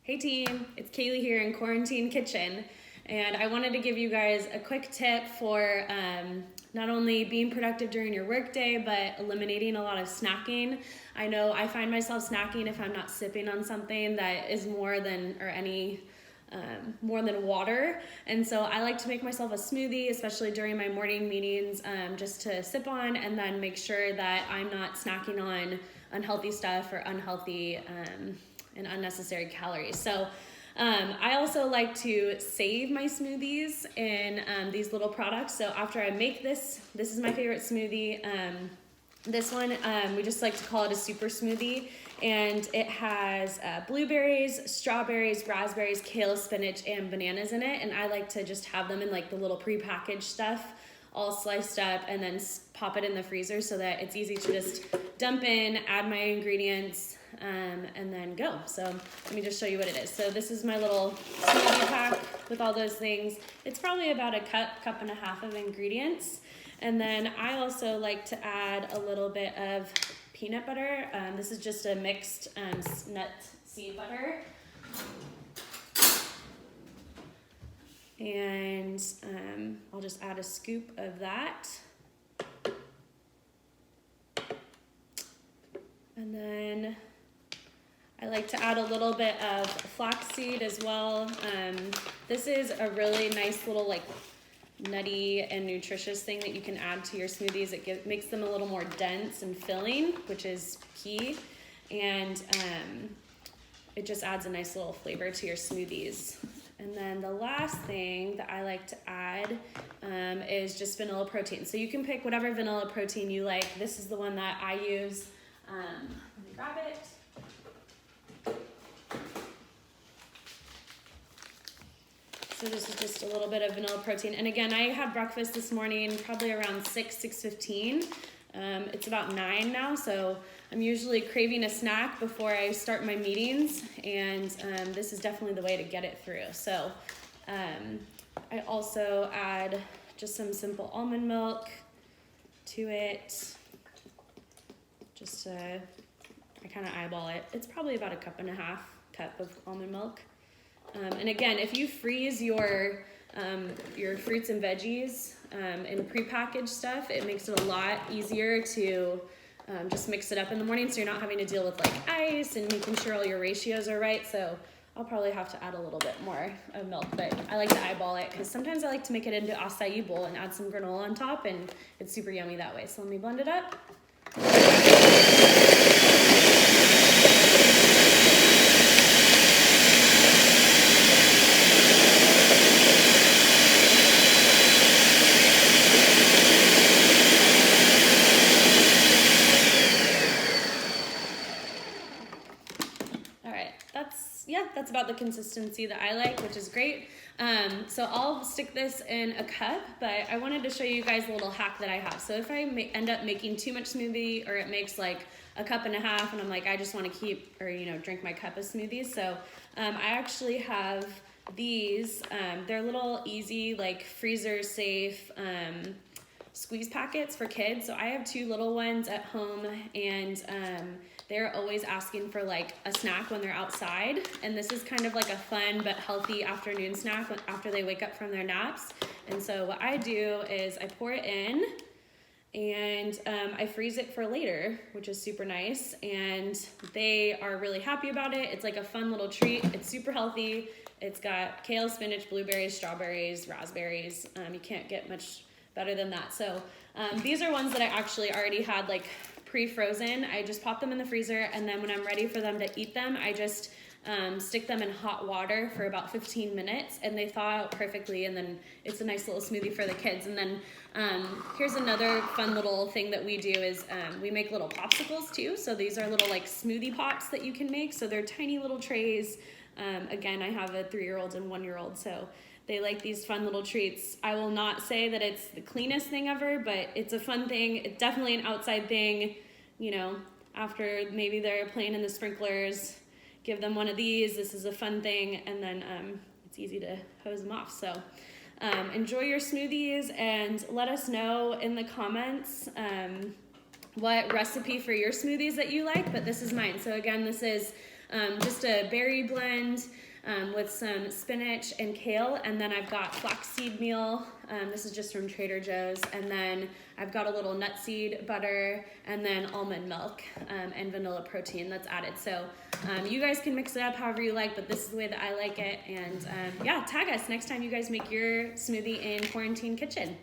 Hey team, it's Kaylee here in Quarantine Kitchen, and I wanted to give you guys a quick tip for not only being productive during your workday, but eliminating a lot of snacking. I know I find myself snacking if I'm not sipping on something that is more than water, and so I like to make myself a smoothie, especially during my morning meetings, just to sip on, and then make sure that I'm not snacking on unhealthy stuff or unhealthy and unnecessary calories. So I also like to save my smoothies in these little products. So after I make this is my favorite smoothie. This one, we just like to call it a super smoothie, and it has blueberries, strawberries, raspberries, kale, spinach, and bananas in it. And I like to just have them in like the little prepackaged stuff, all sliced up, and then pop it in the freezer so that it's easy to just dump in, add my ingredients, and then go. So let me just show you what it is. So this is my little smoothie pack with all those things. It's probably about a cup and a half of ingredients. And then I also like to add a little bit of peanut butter. This is just a mixed nut seed butter. And I'll just add a scoop of that. And then I like to add a little bit of flaxseed as well. This is a really nice little like nutty and nutritious thing that you can add to your smoothies. It makes them a little more dense and filling, which is key. And it just adds a nice little flavor to your smoothies. And then the last thing that I like to add is just vanilla protein. So you can pick whatever vanilla protein you like. This is the one that I use. Let me grab it. So this is just a little bit of vanilla protein. And again, I had breakfast this morning, probably around 6:15. It's about 9 now, so I'm usually craving a snack before I start my meetings, and this is definitely the way to get it through. So I also add just some simple almond milk to it. I kind of eyeball it. It's probably about a cup and a half of almond milk. And again, if you freeze your fruits and veggies in prepackaged stuff, it makes it a lot easier to just mix it up in the morning, so you're not having to deal with like ice and making sure all your ratios are right. So I'll probably have to add a little bit more of milk, but I like to eyeball it because sometimes I like to make it into acai bowl and add some granola on top, and it's super yummy that way. So let me blend it up. That's about the consistency that I like, which is great. So I'll stick this in a cup, but I wanted to show you guys a little hack that I have. So if I end up making too much smoothie, or it makes like a cup and a half, and I'm like, I just want to keep, or drink my cup of smoothies. So I actually have these. They're little easy, like freezer safe squeeze packets for kids. So I have 2 little ones at home, and they're always asking for like a snack when they're outside. And this is kind of like a fun but healthy afternoon snack after they wake up from their naps. And so what I do is I pour it in, and I freeze it for later, which is super nice. And they are really happy about it. It's like a fun little treat. It's super healthy. It's got kale, spinach, blueberries, strawberries, raspberries. You can't get much better than that. So these are ones that I actually already had like pre-frozen. I just pop them in the freezer, and then when I'm ready for them to eat them, I just stick them in hot water for about 15 minutes, and they thaw out perfectly, and then it's a nice little smoothie for the kids. And then here's another fun little thing that we do is we make little popsicles too. So these are little like smoothie pots that you can make. So they're tiny little trays. Again, I have a 3-year-old and 1-year-old, so they like these fun little treats. I will not say that it's the cleanest thing ever, but it's a fun thing. It's definitely an outside thing. After maybe they're playing in the sprinklers, give them one of these. This is a fun thing, and then it's easy to hose them off. So enjoy your smoothies, and let us know in the comments what recipe for your smoothies that you like, but this is mine. So again, this is just a berry blend with some spinach and kale, and then I've got flaxseed meal. This is just from Trader Joe's, and then I've got a little nutseed butter, and then almond milk and vanilla protein that's added. So you guys can mix it up however you like, but this is the way that I like it. And yeah, tag us next time you guys make your smoothie in Quarantine Kitchen.